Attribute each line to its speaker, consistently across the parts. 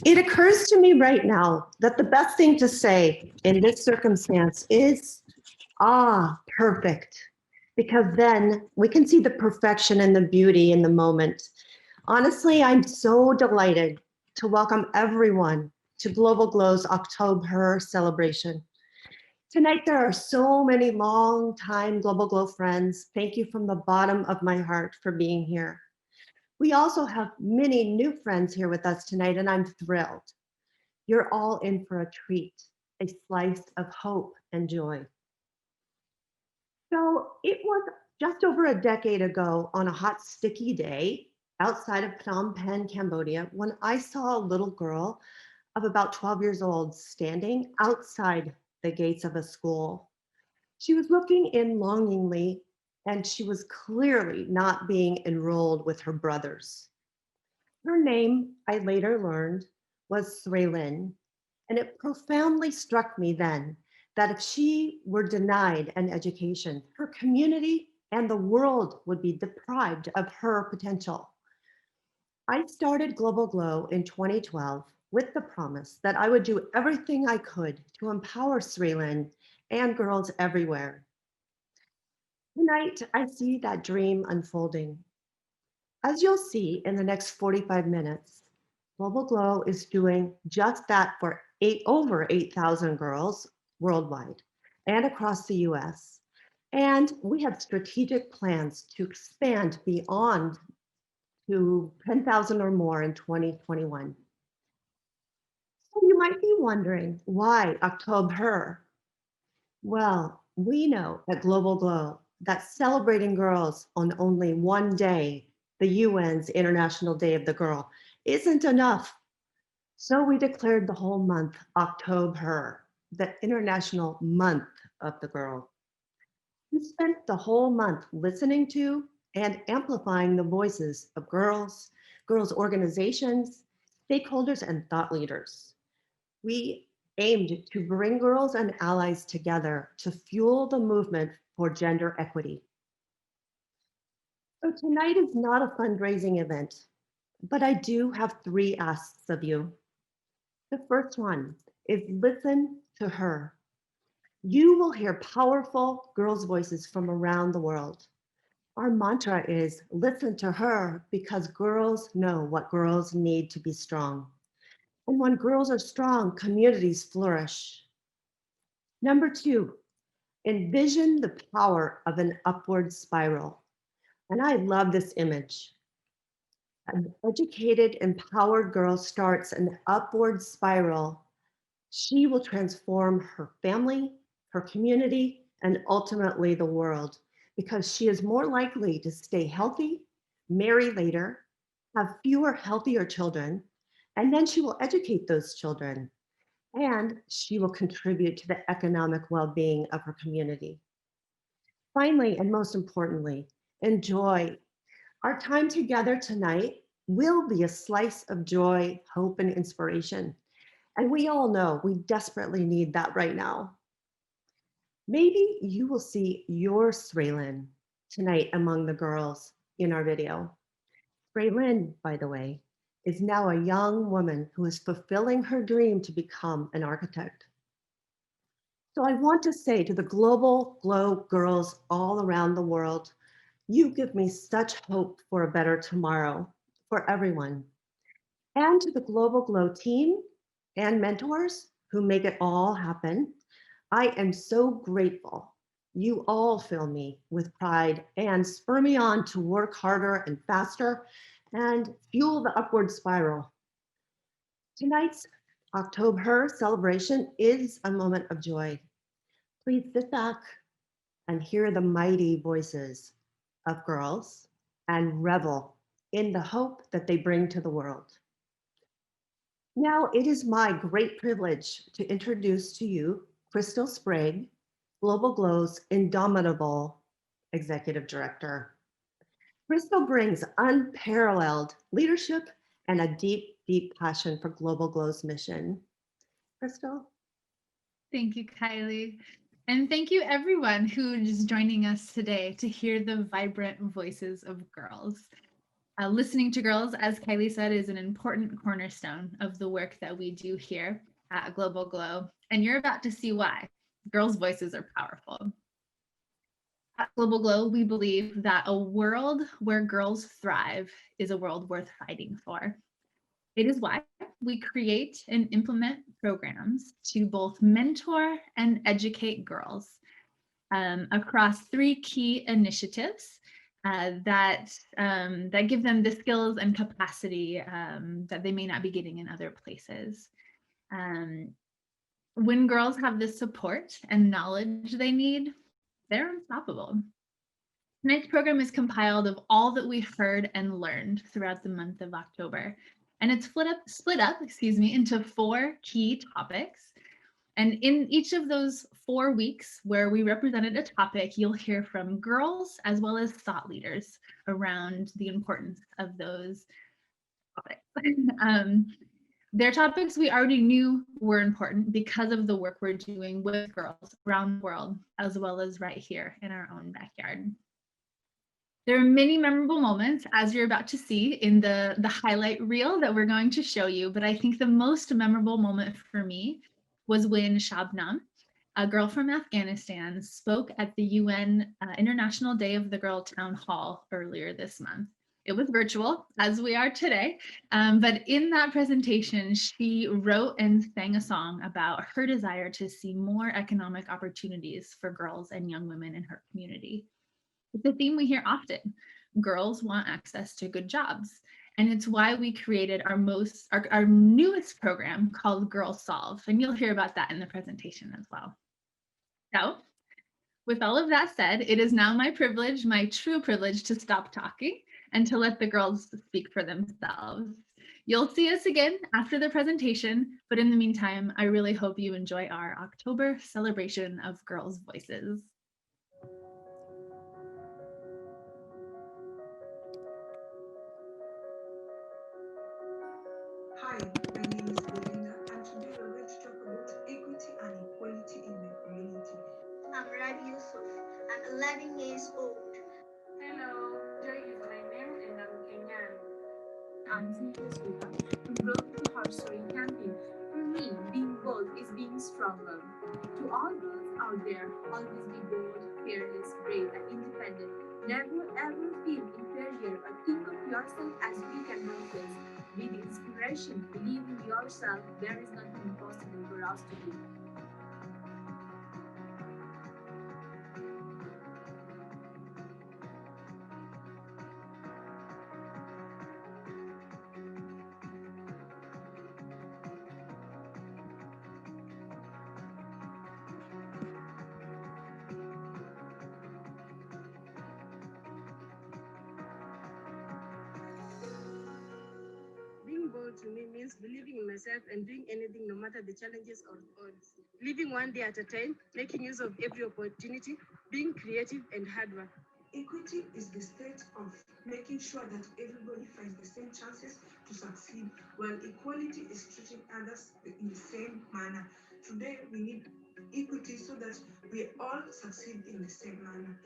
Speaker 1: It occurs to me right now that the best thing to say in this circumstance is, perfect. Because then we can see the perfection and the beauty in the moment. Honestly, I'm so delighted to welcome everyone to Global G.L.O.W's OctobHER celebration. Tonight, there are so many long-time Global G.L.O.W friends. Thank you from the bottom of my heart for being here. We also have many new friends here with us tonight, and I'm thrilled. You're all in for a treat, a slice of hope and joy. So it was just over a decade ago on a hot, sticky day outside of Phnom Penh, Cambodia, when I saw a little girl of about 12 years old standing outside the gates of a school. She was looking in longingly, and she was clearly not being enrolled with her brothers. Her name, I later learned, was Sraylin, and it profoundly struck me then that if she were denied an education, her community and the world would be deprived of her potential. I started Global G.L.O.W in 2012 with the promise that I would do everything I could to empower Sraylin and girls everywhere. Tonight, I see that dream unfolding. As you'll see in the next 45 minutes, Global G.L.O.W is doing just that for over 8,000 girls worldwide and across the US. And we have strategic plans to expand beyond to 10,000 or more in 2021. So you might be wondering, why OctobHER? Well, we know at Global G.L.O.W that celebrating girls on only one day, the UN's International Day of the Girl, isn't enough. So we declared the whole month OctobHER, the International Month of the Girl. We spent the whole month listening to and amplifying the voices of girls, girls' organizations, stakeholders, and thought leaders. We aimed to bring girls and allies together to fuel the movement for gender equity. So tonight is not a fundraising event, but I do have three asks of you. The first one is listen to her. You will hear powerful girls' voices from around the world. Our mantra is listen to her because girls know what girls need to be strong. And when girls are strong, communities flourish. Number two, envision the power of an upward spiral. And I love this image. An educated, empowered girl starts an upward spiral. She will transform her family, her community, and ultimately the world because she is more likely to stay healthy, marry later, have fewer healthier children, and then she will educate those children and she will contribute to the economic well-being of her community. Finally, and most importantly, enjoy. Our time together tonight will be a slice of joy, hope, and inspiration. And we all know we desperately need that right now. Maybe you will see your Sraylin tonight among the girls in our video. Sraylin, by the way, is now a young woman who is fulfilling her dream to become an architect. So I want to say to the Global G.L.O.W girls all around the world, you give me such hope for a better tomorrow for everyone. And to the Global G.L.O.W team and mentors who make it all happen, I am so grateful. You all fill me with pride and spur me on to work harder and faster and fuel the upward spiral. Tonight's OctobHER celebration is a moment of joy. Please sit back and hear the mighty voices of girls and revel in the hope that they bring to the world. Now, it is my great privilege to introduce to you Crystal Sprague, Global G.L.O.W's indomitable executive director. Crystal brings unparalleled leadership and a deep, deep passion for Global G.L.O.W's mission. Crystal?
Speaker 2: Thank you, Kylie. And thank you everyone who is joining us today to hear the vibrant voices of girls. Listening to girls, as Kylie said, is an important cornerstone of the work that we do here at Global G.L.O.W. And you're about to see why. Girls' voices are powerful. At Global G.L.O.W, we believe that a world where girls thrive is a world worth fighting for. It is why we create and implement programs to both mentor and educate girls across three key initiatives that give them the skills and capacity that they may not be getting in other places. When girls have the support and knowledge they need, they're unstoppable. Tonight's program is compiled of all that we heard and learned throughout the month of October. And it's split up, into 4 key topics. And in each of those 4 weeks where we represented a topic, you'll hear from girls as well as thought leaders around the importance of those topics. They're topics we already knew were important because of the work we're doing with girls around the world, as well as right here in our own backyard. There are many memorable moments, as you're about to see in the highlight reel that we're going to show you, but I think the most memorable moment for me was when Shabnam, a girl from Afghanistan, spoke at the UN International Day of the Girl Town Hall earlier this month. It was virtual, as we are today, but in that presentation, she wrote and sang a song about her desire to see more economic opportunities for girls and young women in her community. It's a theme we hear often. Girls want access to good jobs. And it's why we created our newest program called Girls Solve. And you'll hear about that in the presentation as well. So with all of that said, it is now my privilege, my true privilege, to stop talking and to let the girls speak for themselves. You'll see us again after the presentation, but in the meantime, I really hope you enjoy our October celebration of girls' voices.
Speaker 3: Hi, my name is Belinda, and today we're going to talk about equity and equality in the community.
Speaker 4: I'm Rabi Yusuf. I'm 11 years old.
Speaker 5: Hello, Joy is my name and I'm Kenyan. I'm Cynthia Suka from Global G.L.O.W Sewing Campaign. For me, being bold is being stronger. To all girls out there, always be bold, fearless, brave, and independent. Never ever feel inferior or think of yourself as weak and helpless. Be the inspiration, believe in yourself. There is nothing impossible for us to do.
Speaker 3: Being bold to me means believing in myself and doing anything no matter the challenges or odds. Living one day at a time, making use of every opportunity, being creative and hard work. Equity is the state of making sure that everybody finds the same chances to succeed, while equality is treating others in the same manner. Today, we need equity so that we all succeed in the same manner.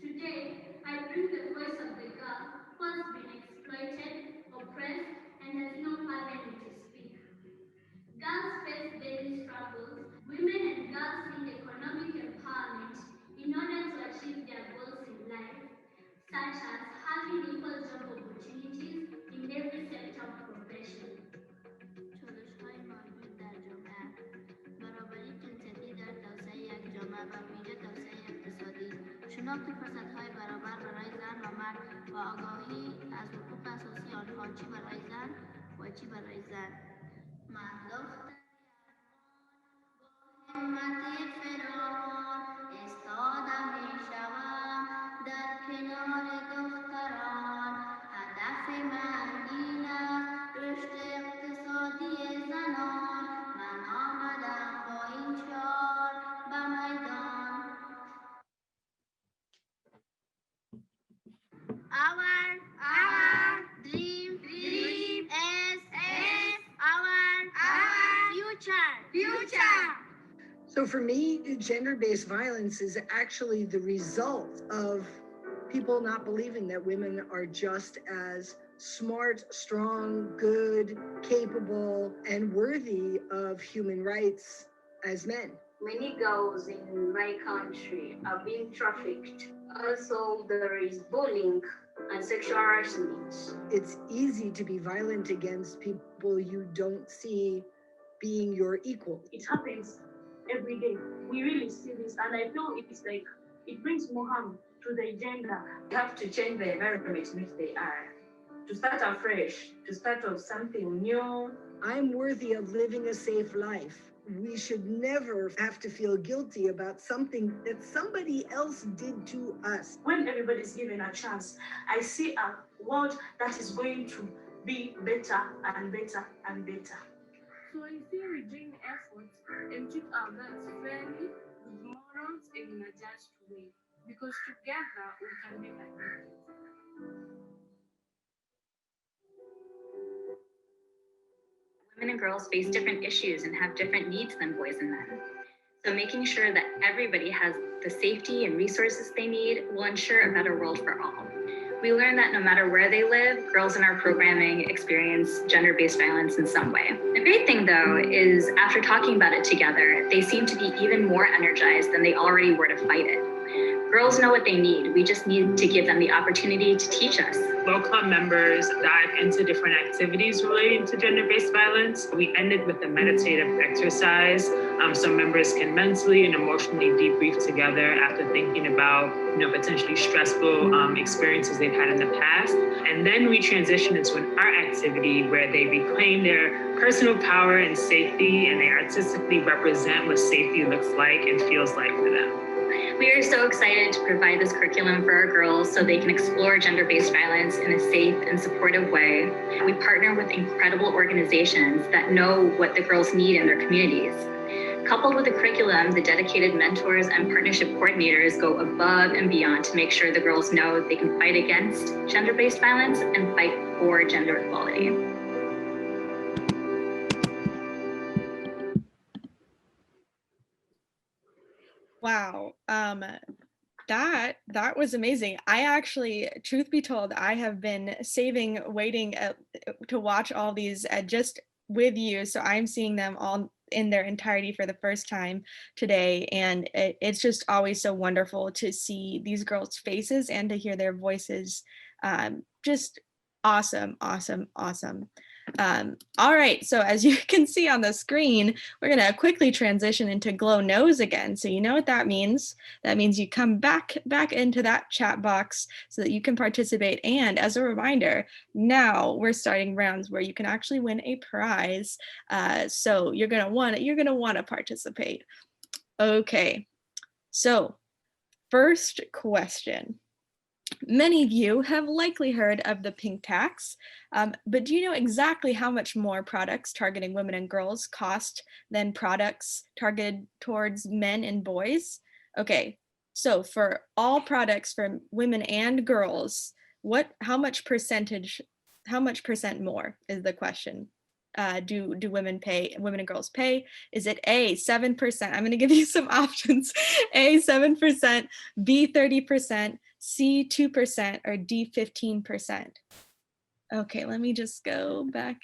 Speaker 4: Today, I bring the voice of the girl who has been exploited, oppressed, and has no avenue to speak. Girls face daily struggles. Women and girls need economic empowerment in order to achieve their goals in life, such as having equal job opportunities in every sector of profession.
Speaker 6: چالش‌های مربوط در جامعه برابری جنسیتی در توسعه یک جامعه و ویژه توسعه اقتصادی شناخت فرصت‌های برابر برای زن و مرد و آگاهی از حقوق اساسی آنها چی برای زن و چی برای زن.
Speaker 4: من دختری
Speaker 6: همت فراوان استادم میشوم در کنار دختران هدف من این است رشد اقتصادی زنان من آمدم با این شعار به میدان Our dream is our future.
Speaker 7: So for me, gender-based violence is actually the result of people not believing that women are just as smart, strong, good, capable, and worthy of human rights as men.
Speaker 8: Many girls in my country are being trafficked. Also, there is bullying and sexual harassment.
Speaker 7: It's easy to be violent against people you don't see being your equal.
Speaker 9: It happens every day. We really see this, and I feel it's like it brings more harm to the gender.
Speaker 10: We have to change the environment in which they are, to start afresh, to start off something new.
Speaker 7: I'm worthy of living a safe life. We should never have to feel guilty about something that somebody else did to us.
Speaker 9: When everybody's given a chance, I see a world that is going to be better and better and better.
Speaker 3: So I say we join efforts and treat our girls fairly, with morals, and in a just way. Because together we can make a difference.
Speaker 11: Women and girls face different issues and have different needs than boys and men. So making sure that everybody has the safety and resources they need will ensure a better world for all. We learned that no matter where they live, girls in our programming experience gender-based violence in some way. The great thing though is after talking about it together, they seem to be even more energized than they already were to fight it. Girls know what they need. We just need to give them the opportunity to teach us.
Speaker 12: Local members dive into different activities relating to gender-based violence. We ended with a meditative exercise so members can mentally and emotionally debrief together after thinking about potentially stressful experiences they've had in the past. And then we transition into an art activity where they reclaim their personal power and safety, and they artistically represent what safety looks like and feels like for them.
Speaker 11: We are so excited to provide this curriculum for our girls so they can explore gender-based violence in a safe and supportive way. We partner with incredible organizations that know what the girls need in their communities. Coupled with the curriculum, the dedicated mentors and partnership coordinators go above and beyond to make sure the girls know they can fight against gender-based violence and fight for gender equality.
Speaker 13: Wow. That was amazing. I actually, truth be told, I have been waiting to watch all these just with you. So I'm seeing them all in their entirety for the first time today. And it's just always so wonderful to see these girls' faces and to hear their voices. Just awesome, awesome, awesome. All right, so as you can see on the screen, we're gonna quickly transition into Glow Knows again. So you know what that means. That means you come back into that chat box so that you can participate. And as a reminder, now we're starting rounds where you can actually win a prize. So you're gonna wanna participate. Okay, so first question. Many of you have likely heard of the pink tax, but do you know exactly how much more products targeting women and girls cost than products targeted towards men and boys? Okay, so for all products for women and girls, how much percent more is the question? Do women and girls pay? Is it A, 7%? I'm going to give you some options. A, 7%, B, 30%, C, 2%, or D, 15%. Okay, let me just go back.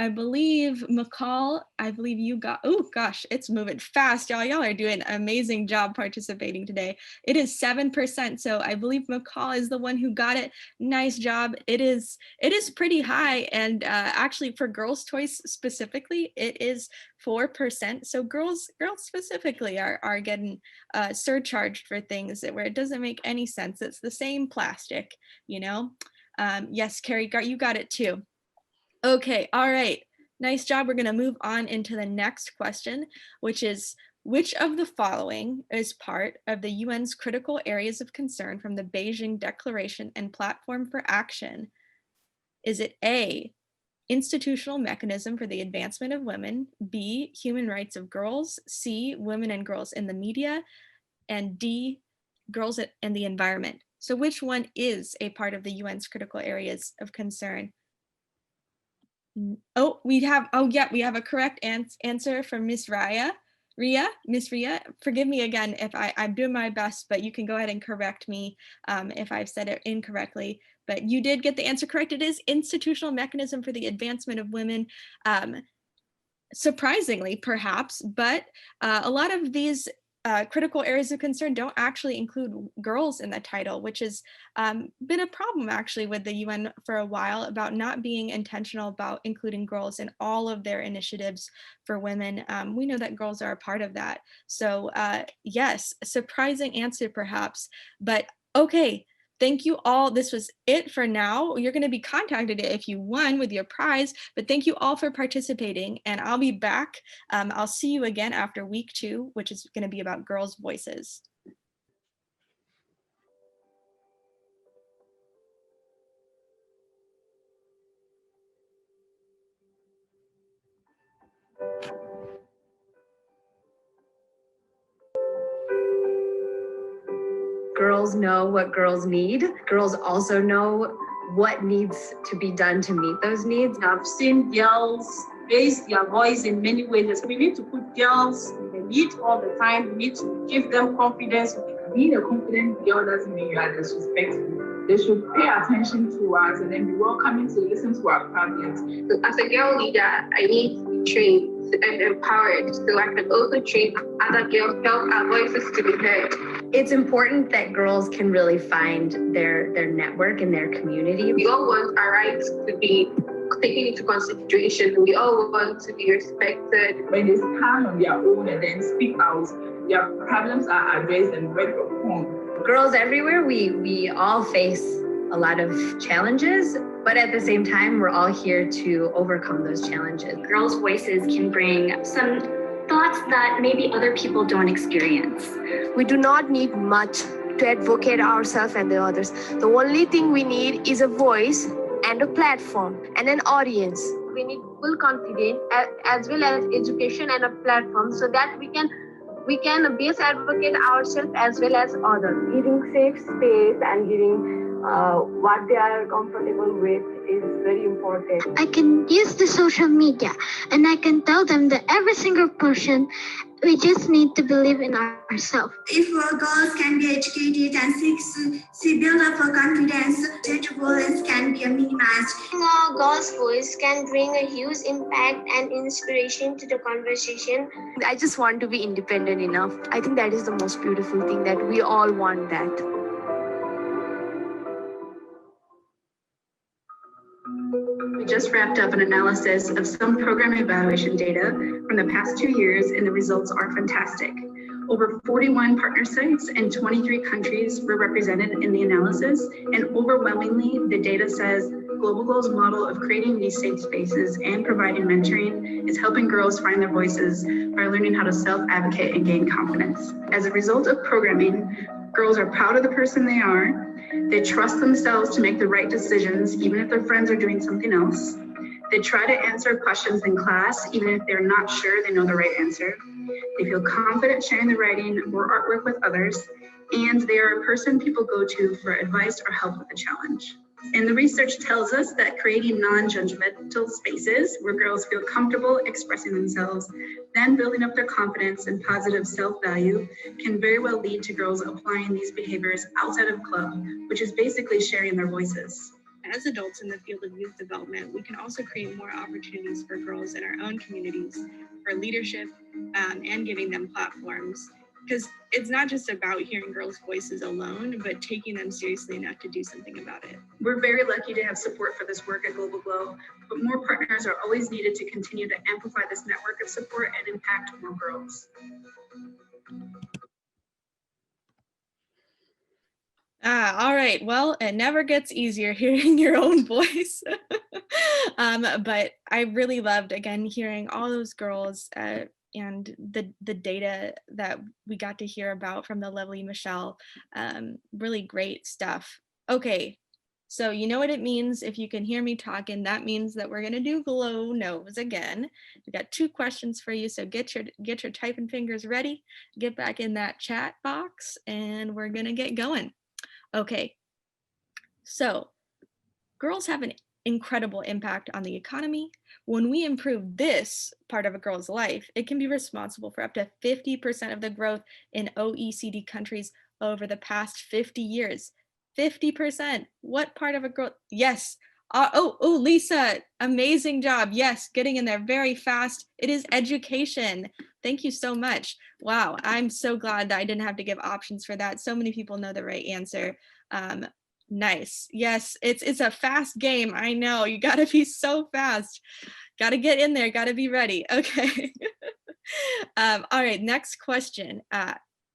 Speaker 13: I believe McCall, you got, oh gosh, it's moving fast, y'all. Y'all are doing an amazing job participating today. It is 7%, so I believe McCall is the one who got it. Nice job. It is pretty high, and actually for girls' toys specifically, it is 4%. So girls specifically are getting surcharged for things where it doesn't make any sense. It's the same plastic, you know? Yes, Carrie, you got it too. Okay, all right. Nice job. We're going to move on into the next question, which is, which of the following is part of the UN's critical areas of concern from the Beijing Declaration and Platform for Action? Is it A, institutional mechanism for the advancement of women, B, human rights of girls, C, women and girls in the media, and D, girls and the environment? So which one is a part of the UN's critical areas of concern? Oh, we have a correct answer from Miss Miss Ria, forgive me again if I'm doing my best, but you can go ahead and correct me if I've said it incorrectly. But you did get the answer correct. It is institutional mechanism for the advancement of women. Surprisingly, perhaps, but a lot of these critical areas of concern don't actually include girls in the title, which has been a problem actually with the UN for a while, about not being intentional about including girls in all of their initiatives for women. We know that girls are a part of that. So yes, surprising answer perhaps, but okay. Thank you all. This was it for now. You're going to be contacted if you won with your prize, but thank you all for participating, and I'll be back. I'll see you again after week 2, which is going to be about girls' voices.
Speaker 14: Girls know what girls need. Girls also know what needs to be done to meet those needs.
Speaker 15: I've seen girls raise their voice in many ways. We need to put girls in the lead all the time. We need to give them confidence.
Speaker 16: Being a confident girl doesn't mean you are disrespectful. They should pay attention to us and then be welcoming to listen to our problems.
Speaker 17: So as a girl leader, I need to be trained and empowered so I can also train other girls, help our voices to be heard.
Speaker 14: It's important that girls can really find their network and their community.
Speaker 17: We all want our rights to be taken into consideration. We all want to be respected.
Speaker 16: When they stand on their own and then speak out, their problems are addressed and worked upon.
Speaker 14: Girls everywhere, we all face a lot of challenges, but at the same time, we're all here to overcome those challenges.
Speaker 11: Girls' voices can bring some thoughts that maybe other people don't experience.
Speaker 18: We do not need much to advocate ourselves and the others. The only thing we need is a voice and a platform and an audience.
Speaker 19: We need full confidence as well as education and a platform so that we can best advocate ourselves as well as others.
Speaker 20: Giving safe space and giving what they are comfortable with is very important.
Speaker 4: I can use the social media and I can tell them that every single person, we just need to believe in ourselves.
Speaker 21: If girls can be educated and build up a confidence, gender violence can be minimized.
Speaker 4: A girl's voice can bring a huge impact and inspiration to the conversation.
Speaker 18: I just want to be independent enough. I think that is the most beautiful thing, that we all want that.
Speaker 22: We just wrapped up an analysis of some program evaluation data from the past 2 years, and the results are fantastic. Over 41 partner sites and 23 countries were represented in the analysis, and overwhelmingly, the data says Global G.L.O.W's model of creating these safe spaces and providing mentoring is helping girls find their voices by learning how to self-advocate and gain confidence. As a result of programming, girls are proud of the person they are. They trust themselves to make the right decisions, even if their friends are doing something else. They try to answer questions in class, even if they're not sure they know the right answer. They feel confident sharing their writing or artwork with others, and they are a person people go to for advice or help with a challenge. And the research tells us that creating non-judgmental spaces where girls feel comfortable expressing themselves, then building up their confidence and positive self-value can very well lead to girls applying these behaviors outside of club, which is basically sharing their voices.
Speaker 23: As adults in the field of youth development, we can also create more opportunities for girls in our own communities for leadership and giving them platforms. Because it's not just about hearing girls' voices alone, but taking them seriously enough to do something about it.
Speaker 22: We're very lucky to have support for this work at Global G.L.O.W, but more partners are always needed to continue to amplify this network of support and impact more girls.
Speaker 13: All right. Well, it never gets easier hearing your own voice. But I really loved, again, hearing all those girls and the data that we got to hear about from the lovely Michelle. Really great stuff. Okay, so you know what it means if you can hear me talking. That means that we're gonna do glow knows again. We got 2 questions for you, so get your typing fingers ready, get back in that chat box, and we're gonna get going. Okay, so girls have an incredible impact on the economy. When we improve this part of a girl's life, it can be responsible for up to 50% of the growth in OECD countries over the past 50 years. 50%. What part of a girl? Yes. Lisa, amazing job. Yes, getting in there very fast. It is education. Thank you so much. Wow, I'm so glad that I didn't have to give options for that. So many people know the right answer. Nice. Yes, it's a fast game. I know. You got to be so fast. Got to get in there. Got to be ready. Okay. All right. Next question.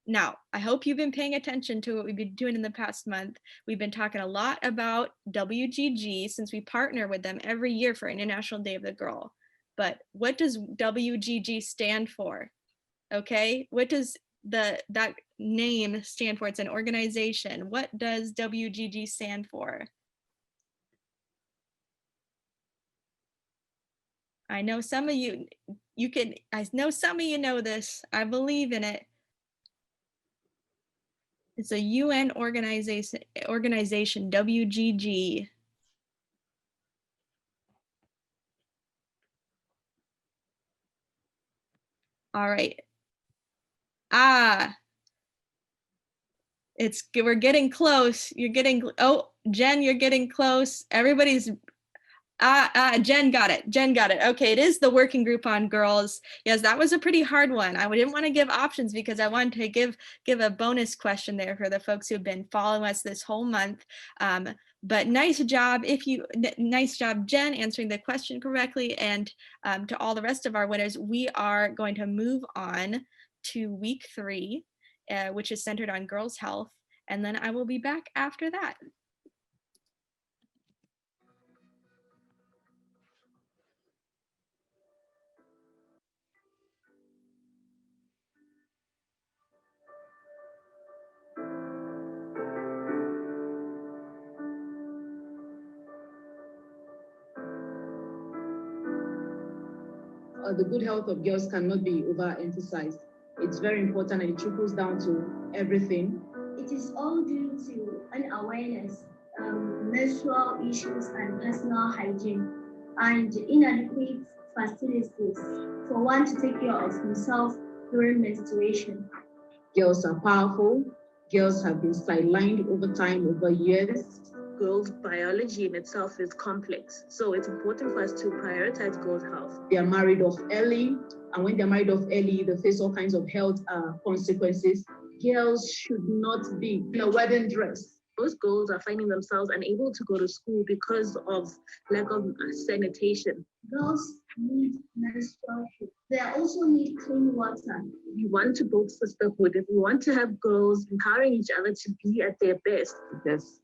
Speaker 13: Now, I hope you've been paying attention to what we've been doing in the past month. We've been talking a lot about WGG since we partner with them every year for International Day of the Girl. But what does WGG stand for? Okay. What does that name stand for? It's an organization. What does WGG stand for? I know some of you I know some of you know this. I believe in it. It's a UN organization, WGG. All right. We're getting close. You're getting, oh, Jen, you're getting close. Everybody's, Jen got it. Jen got it. Okay, it is the Working Group on Girls. Yes, that was a pretty hard one. I didn't want to give options because I wanted to give a bonus question there for the folks who've been following us this whole month. But nice job, nice job, Jen, answering the question correctly. And to all the rest of our winners, we are going to move on to week 3, which is centered on girls' health. And then I will be back after that.
Speaker 1: The good health of girls cannot be overemphasized. It's very important and it trickles down to everything.
Speaker 2: It is all due to an awareness, menstrual issues and personal hygiene, and inadequate facilities for one to take care of himself during menstruation.
Speaker 1: Girls are powerful. Girls have been sidelined over time, over years.
Speaker 9: Girls' biology in itself is complex, so it's important for us to prioritize girls' health.
Speaker 1: They are married off early, and when they're married off early, they face all kinds of health consequences. Girls should not be in a wedding dress.
Speaker 9: Most girls are finding themselves unable to go to school because of lack of sanitation.
Speaker 2: Girls need menstrual health. They also need clean water.
Speaker 9: We want to build sisterhood. If we want to have girls empowering each other to be at their best.
Speaker 5: There's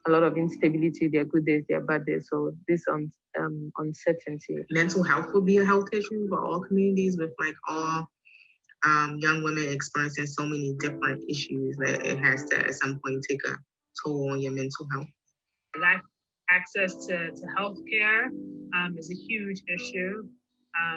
Speaker 5: a lot of instability. There are good days, there are bad days. So this uncertainty.
Speaker 24: Mental health will be a health issue for all communities, with like all young women experiencing so many different issues that it has to at some point take a toll on your mental health.
Speaker 12: Lack access to healthcare is a huge issue,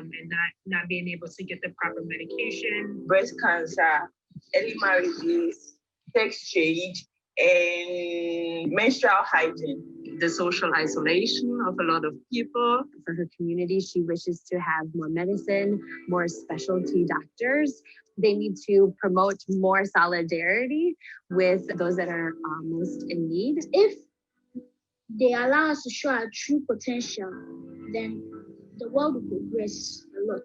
Speaker 12: and not being able to get the proper medication.
Speaker 25: Breast cancer, early marriages, sex change, and menstrual hygiene.
Speaker 5: The social isolation of a lot of people.
Speaker 26: For her community, she wishes to have more medicine, more specialty doctors. They need to promote more solidarity with those that are most in need.
Speaker 2: If they allow us to show our true potential, then the world will progress a lot.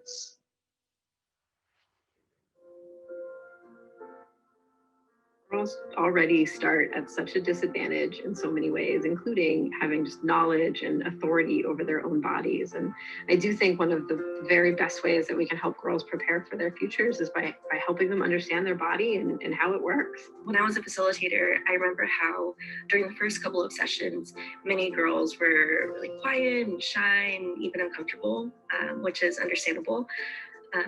Speaker 5: girls already start at such a disadvantage in so many ways, including having just knowledge and authority over their own bodies. And I do think one of the very best ways that we can help girls prepare for their futures is by helping them understand their body and how it works.
Speaker 3: When I was a facilitator, I remember how during the first couple of sessions, many girls were really quiet and shy and even uncomfortable, which is understandable.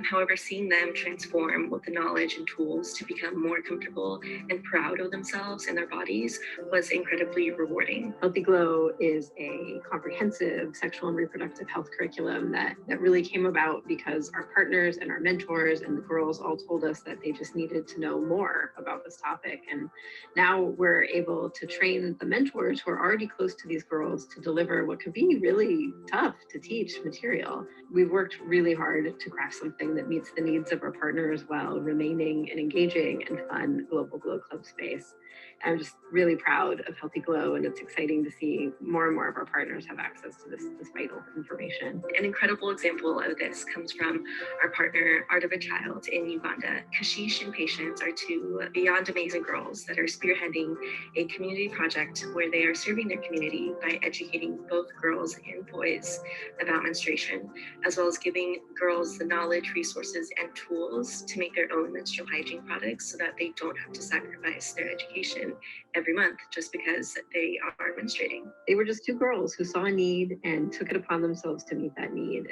Speaker 3: However, seeing them transform with the knowledge and tools to become more comfortable and proud of themselves and their bodies was incredibly rewarding.
Speaker 5: Healthy Glow is a comprehensive sexual and reproductive health curriculum that really came about because our partners and our mentors and the girls all told us that they just needed to know more about this topic. And now we're able to train the mentors who are already close to these girls to deliver what could be really tough to teach material. We've worked really hard to craft something that meets the needs of our partners while remaining an engaging and fun Global G.L.O.W Club space. I'm just really proud of Healthy Glow, and it's exciting to see more and more of our partners have access to this vital information.
Speaker 3: An incredible example of this comes from our partner, OctobHER in Uganda. Kashish and Patience are two beyond amazing girls that are spearheading a community project where they are serving their community by educating both girls and boys about menstruation, as well as giving girls the knowledge, resources, and tools to make their own menstrual hygiene products so that they don't have to sacrifice their education every month just because they are menstruating.
Speaker 5: They were just two girls who saw a need and took it upon themselves to meet that need.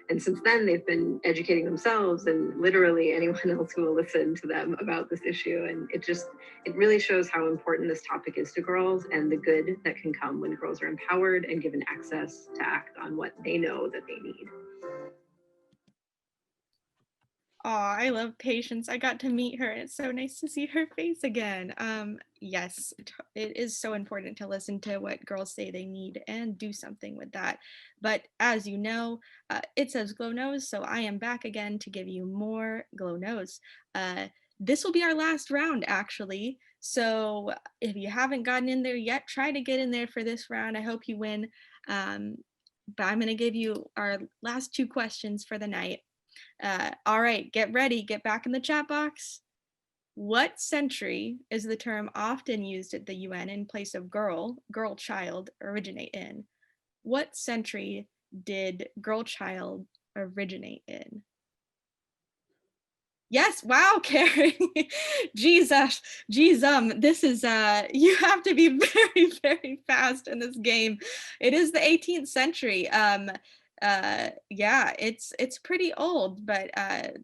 Speaker 5: And since then, they've been educating themselves and literally anyone else who will listen to them about this issue. And it really shows how important this topic is to girls and the good that can come when girls are empowered and given access to act on what they know that they need.
Speaker 13: Oh, I love Patience. I got to meet her. It's so nice to see her face again. Yes, it is so important to listen to what girls say they need and do something with that. But as you know, it says Glow Knows, so I am back again to give you more Glow Knows. This will be our last round, actually. So if you haven't gotten in there yet, try to get in there for this round. I hope you win. But I'm going to give you our last two questions for the night. All right, get ready, get back in the chat box. What century is the term often used at the UN in place of girl, child originate in? What century did girl, child originate in? Yes, wow, Carrie. Jesus, this is, you have to be very, very fast in this game. It is the 18th century. Yeah, it's pretty old, but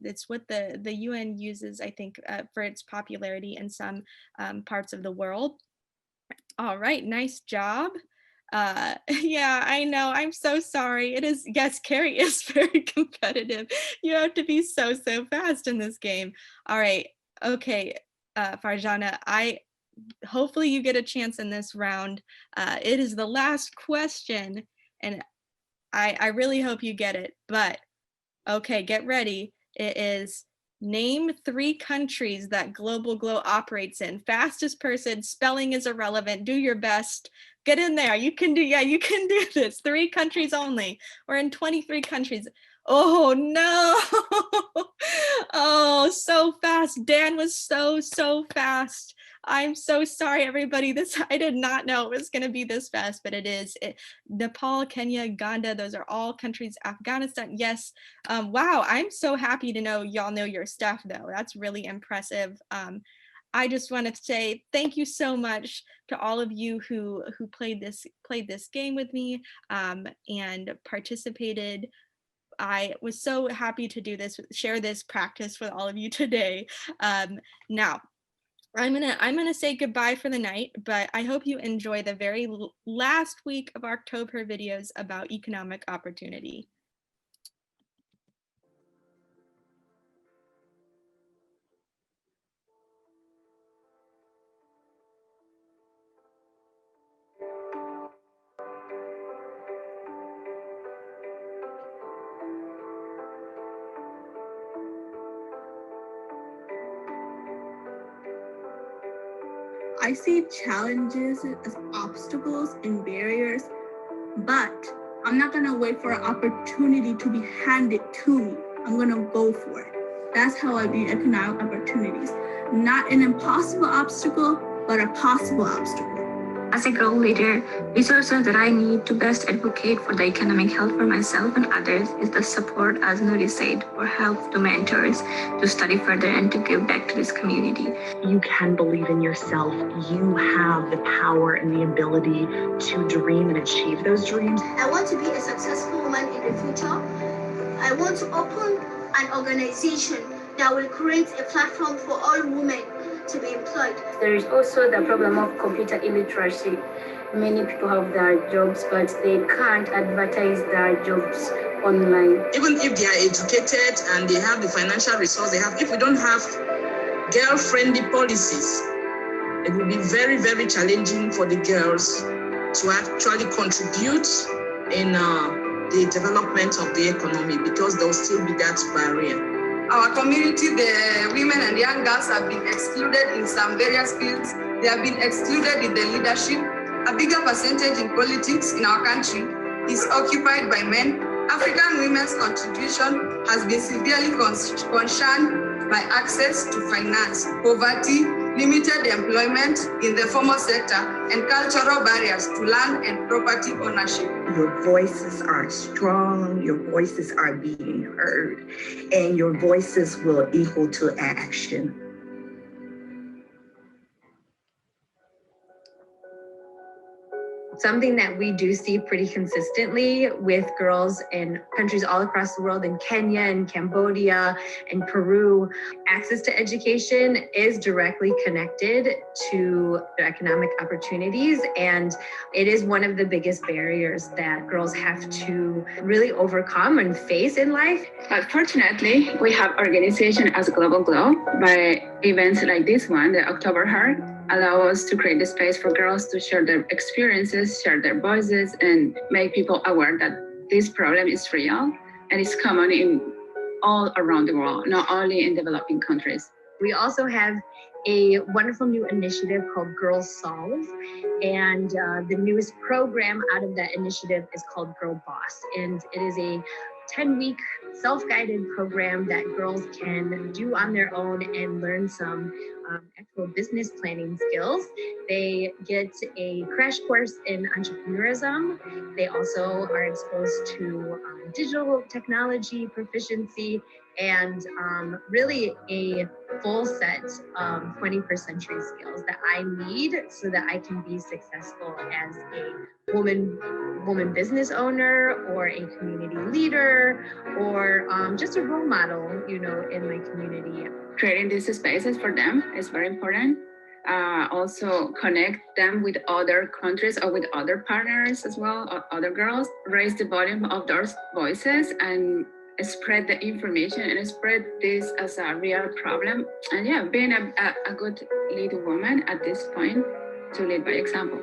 Speaker 13: it's what the UN uses, I think, for its popularity in some parts of the world. All right, nice job. Yeah, I know, I'm so sorry. It is, yes, Carrie is very competitive. You have to be so fast in this game. All right, okay, Farjana, hopefully you get a chance in this round. It is the last question, and I really hope you get it, but okay, get ready. It is name 3 countries that Global G.L.O.W operates in. Fastest person, spelling is irrelevant. Do your best. Get in there. You can do this. 3 countries only. We're in 23 countries. Oh no. Oh, so fast. Dan was so fast. I'm so sorry, everybody. I did not know it was going to be this fast, but it is. Nepal, Kenya, Uganda, those are all countries. Afghanistan, yes. Wow, I'm so happy to know y'all know your stuff, though. That's really impressive. I just want to say thank you so much to all of you who played this game with me and participated. I was so happy to do this, share this practice with all of you today. Now, I'm gonna say goodbye for the night, but I hope you enjoy the very last week of OctobHER videos about economic opportunity.
Speaker 6: I see challenges as obstacles and barriers, but I'm not gonna wait for an opportunity to be handed to me. I'm gonna go for it. That's how I view economic opportunities. Not an impossible obstacle, but a possible obstacle.
Speaker 7: As a girl leader, resources that I need to best advocate for the economic health for myself and others is the support, as Nuri said, or help to mentors to study further and to give back to this community.
Speaker 8: You can believe in yourself. You have the power and the ability to dream and achieve those dreams.
Speaker 2: I want to be a successful woman in the future. I want to open an organization that will create a platform for all women to be employed.
Speaker 10: There is also the problem of computer illiteracy. Many people have their jobs, but they can't advertise their jobs online.
Speaker 15: Even if they are educated and they have the financial resource they have, if we don't have girl-friendly policies, it will be very, very challenging for the girls to actually contribute in the development of the economy, because there will still be that barrier.
Speaker 16: Our community, the women and young girls have been excluded in some various fields. They have been excluded in the leadership. A bigger percentage in politics in our country is occupied by men. African women's contribution has been severely concerned by access to finance, poverty, limited employment in the formal sector, and cultural barriers to land and property ownership.
Speaker 17: Your voices are strong, your voices are being heard, and your voices will equal to action.
Speaker 14: Something that we do see pretty consistently with girls in countries all across the world, in Kenya and Cambodia and Peru, access to education is directly connected to economic opportunities. And it is one of the biggest barriers that girls have to really overcome and face in life.
Speaker 27: But fortunately, we have organizations as Global G.L.O.W. by events like this one, the OctobHER, allow us to create the space for girls to share their experiences, share their voices, and make people aware that this problem is real and it's common in all around the world, not only in developing countries.
Speaker 14: We also have a wonderful new initiative called Girls Solve. And the newest program out of that initiative is called Girl Boss. And it is a 10-week self-guided program that girls can do on their own and learn some actual business planning skills. They get a crash course in entrepreneurism. They also are exposed to digital technology proficiency and really a full set of 21st century skills that I need so that I can be successful as a woman business owner or a community leader or just a role model, you know, in my community.
Speaker 27: Creating these spaces for them is very important. Also connect them with other countries or with other partners as well, or other girls. Raise the volume of those voices and spread the information and spread this as a real problem. And yeah, being a good lead woman at this point to lead by example.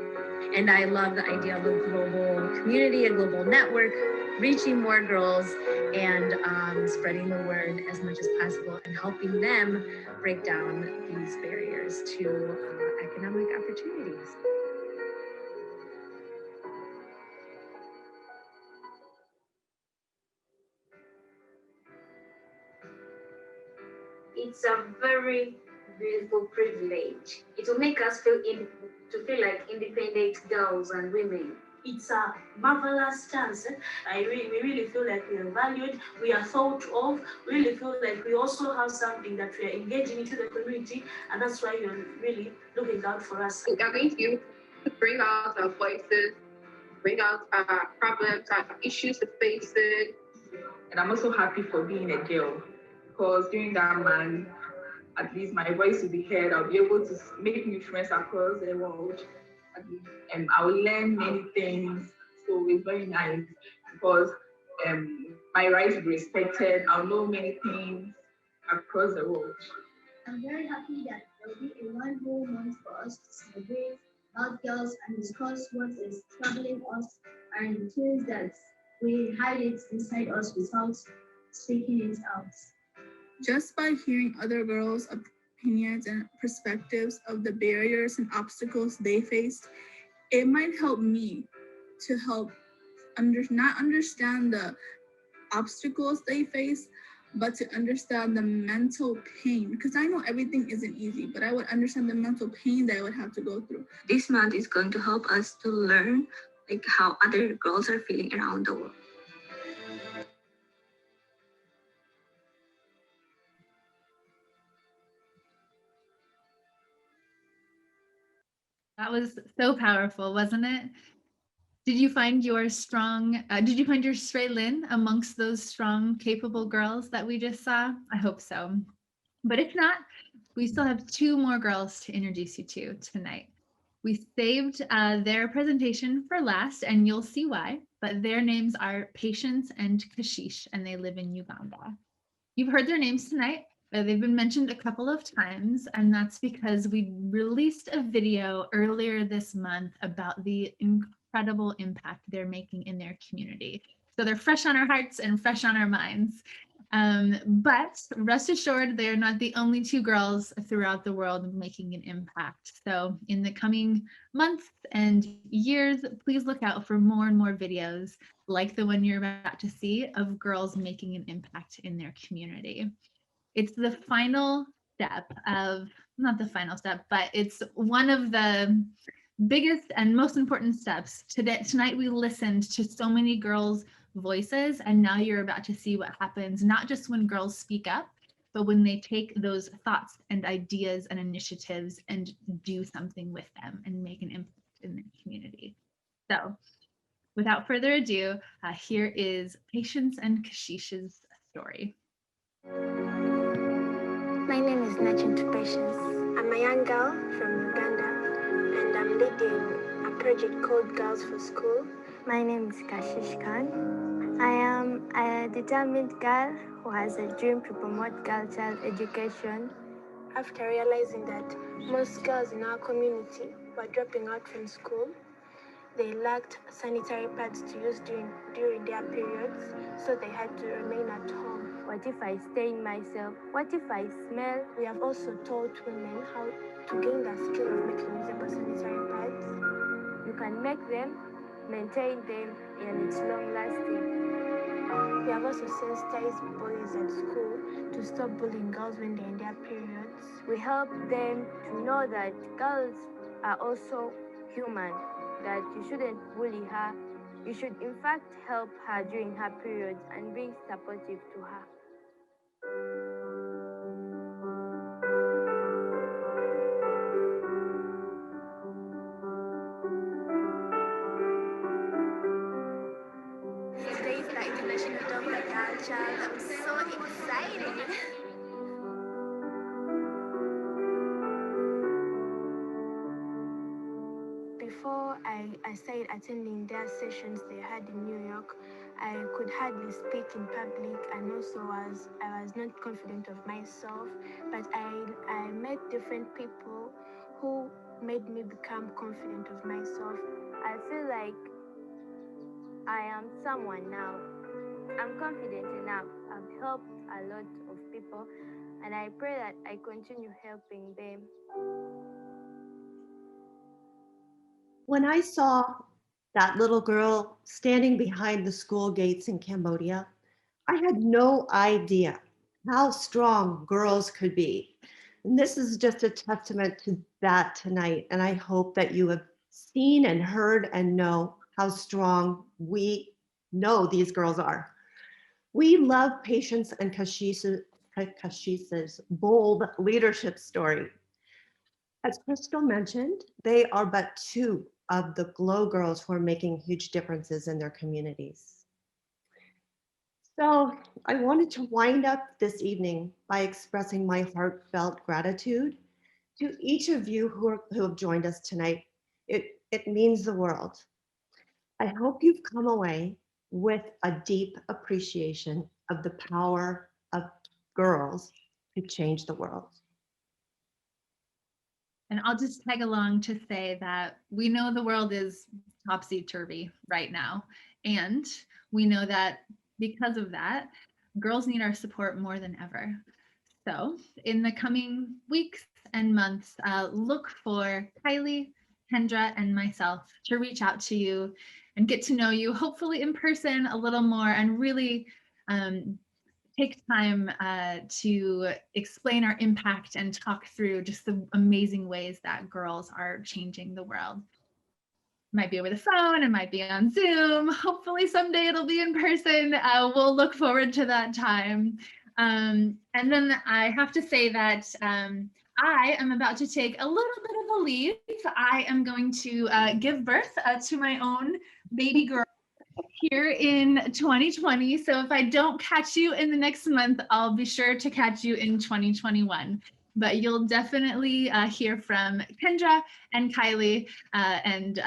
Speaker 14: And I love the idea of a global community, a global network, reaching more girls and spreading the word as much as possible and helping them break down these barriers to economic opportunities.
Speaker 10: It's a very beautiful privilege. It will make us feel like independent girls and women.
Speaker 9: It's a marvelous chance. We really feel like we are valued, we are thought of, we really feel like we also have something that we are engaging into the community, and that's why you're really looking out for us.
Speaker 28: I need you to bring out our voices, bring out our problems, our issues to face it.
Speaker 29: And I'm also happy for being a girl, because during that man, at least my voice will be heard. I'll be able to make new friends across the world. And I will learn many things. So it's very nice because my rights will be respected. I'll know many things across the world.
Speaker 2: I'm very happy that there will be a one whole month for us to celebrate about girls and discuss what is troubling us and things that we hide it inside us without speaking it out.
Speaker 6: Just by hearing other girls' opinions and perspectives of the barriers and obstacles they faced, it might help me to help not understand the obstacles they face, but to understand the mental pain, because I know everything isn't easy, but I would understand the mental pain that I would have to go through.
Speaker 7: This month is going to help us to learn like how other girls are feeling around the world.
Speaker 1: That was so powerful, wasn't it? Did you find your Shrey Lin amongst those strong, capable girls that we just saw? I hope so. But if not, we still have two more girls to introduce you to tonight. We saved their presentation for last, and you'll see why, but their names are Patience and Kashish, and they live in Uganda. You've heard their names tonight. They've been mentioned a couple of times, and that's because we released a video earlier this month about the incredible impact they're making in their community. So they're fresh on our hearts and fresh on our minds. But rest assured, they are not the only two girls throughout the world making an impact. So in the coming months and years, please look out for more and more videos like the one you're about to see of girls making an impact in their community. It's the final step of, not the final step, but it's one of the biggest and most important steps. Tonight we listened to so many girls' voices, and now you're about to see what happens, not just when girls speak up, but when they take those thoughts and ideas and initiatives and do something with them and make an impact in their community. So without further ado, here is Patience and Kashish's story.
Speaker 4: My name is Nachintu Patience. I'm a young girl from Uganda, and I'm leading a project called Girls for School. My name is Kashish Khan. I am a determined girl who has a dream to promote girl-child education. After realizing that most girls in our community were dropping out from school, they lacked sanitary pads to use during their periods, so they had to remain at home. What if I stain myself? What if I smell? We have also taught women how to gain the skill of making usable sanitary pads. You can make them, maintain them, and it's long lasting. We have also sensitized boys at school to stop bullying girls when they're in their periods. We help them to know that girls are also human, that you shouldn't bully her. You should in fact help her during her periods and be supportive to her. Today is the International Day of the Girl Child. I'm so excited. Before I started attending their sessions they had in New York, I could hardly speak in public, and also I was not confident of myself. But I met different people who made me become confident of myself. I feel like I am someone now. I'm confident enough. I've helped a lot of people, and I pray that I continue helping them.
Speaker 11: When I saw that little girl standing behind the school gates in Cambodia, I had no idea how strong girls could be. And this is just a testament to that tonight. And I hope that you have seen and heard and know how strong we know these girls are. We love Patience and Kashish's bold leadership story. As Crystal mentioned, they are but two of the G.L.O.W girls who are making huge differences in their communities. So I wanted to wind up this evening by expressing my heartfelt gratitude to each of you who have joined us tonight. It means the world. I hope you've come away with a deep appreciation of the power of girls to change the world.
Speaker 1: And I'll just tag along to say that we know the world is topsy-turvy right now. And we know that because of that, girls need our support more than ever. So in the coming weeks and months, look for Kylie, Kendra, and myself to reach out to you and get to know you, hopefully in person a little more, and really take time to explain our impact and talk through just the amazing ways that girls are changing the world. Might be over the phone, it might be on Zoom. Hopefully someday it'll be in person. We'll look forward to that time. And then I have to say that I am about to take a little bit of a leave. I am going to give birth to my own baby girl here in 2020. So if I don't catch you in the next month, I'll be sure to catch you in 2021. But you'll definitely hear from Kendra and Kylie, and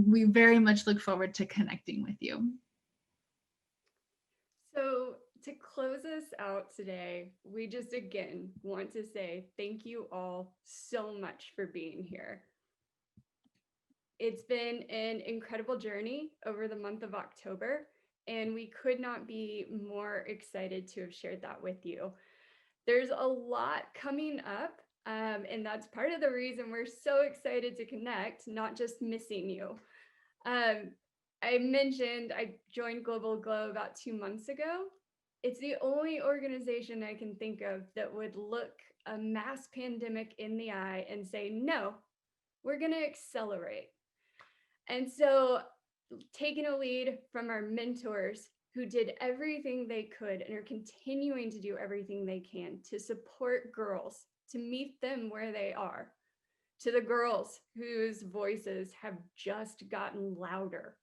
Speaker 1: we very much look forward to connecting with you.
Speaker 12: So to close us out today, we just again want to say thank you all so much for being here. It's been an incredible journey over the month of October, and we could not be more excited to have shared that with you. There's a lot coming up, and that's part of the reason we're so excited to connect, not just missing you. I mentioned I joined Global G.L.O.W about 2 months ago. It's the only organization I can think of that would look a mass pandemic in the eye and say, no, we're going to accelerate. And so taking a lead from our mentors who did everything they could and are continuing to do everything they can to support girls, to meet them where they are, to the girls whose voices have just gotten louder.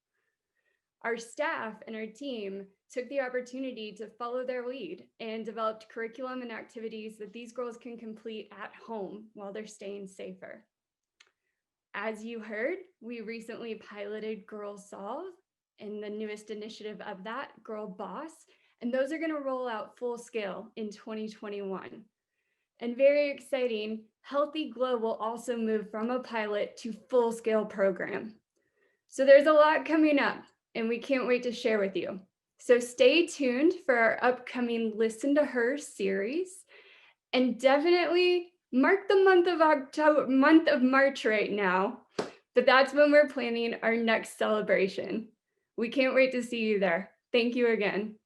Speaker 12: Our staff and our team took the opportunity to follow their lead and developed curriculum and activities that these girls can complete at home while they're staying safer. As you heard, we recently piloted Girls Solve and the newest initiative of that, Girl Boss, and those are going to roll out full scale in 2021. And very exciting, Healthy Glow will also move from a pilot to full scale program. So there's a lot coming up, and we can't wait to share with you. So stay tuned for our upcoming Listen to Her series, and definitely mark the month of March right now, but that's when we're planning our next celebration. We can't wait to see you there. Thank you again.